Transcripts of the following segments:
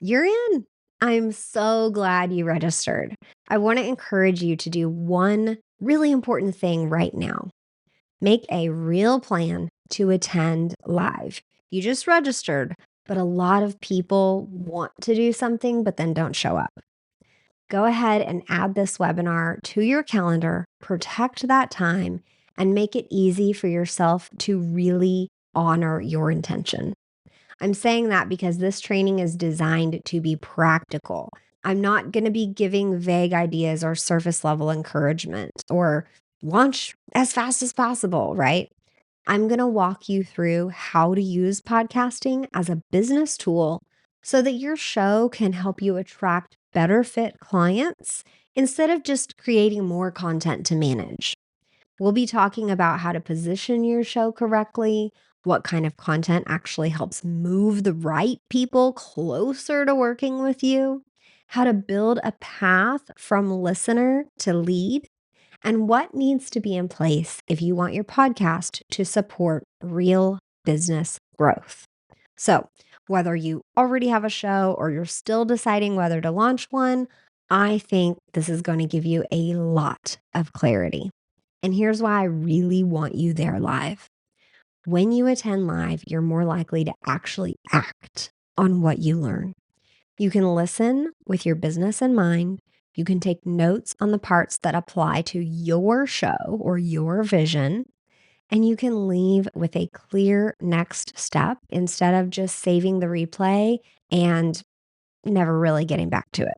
You're in. I'm so glad you registered. I want to encourage you to do one really important thing right now. Make a real plan to attend live. You just registered, but a lot of people want to do something but then don't show up. Go ahead and add this webinar to your calendar, protect that time, and make it easy for yourself to really honor your intention. I'm saying that because this training is designed to be practical. I'm not going to be giving vague ideas or surface level encouragement or launch as fast as possible, right? I'm going to walk you through how to use podcasting as a business tool so that your show can help you attract better fit clients instead of just creating more content to manage. We'll be talking about how to position your show correctly, what kind of content actually helps move the right people closer to working with you, how to build a path from listener to lead, and what needs to be in place if you want your podcast to support real business growth. So, whether you already have a show or you're still deciding whether to launch one, I think this is going to give you a lot of clarity. And here's why I really want you there live. When you attend live, you're more likely to actually act on what you learn. You can listen with your business in mind. You can take notes on the parts that apply to your show or your vision. And you can leave with a clear next step instead of just saving the replay and never really getting back to it.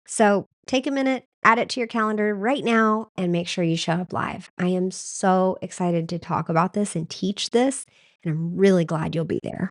So take a minute, add it to your calendar right now, and make sure you show up live. I am so excited to talk about this and teach this, and I'm really glad you'll be there.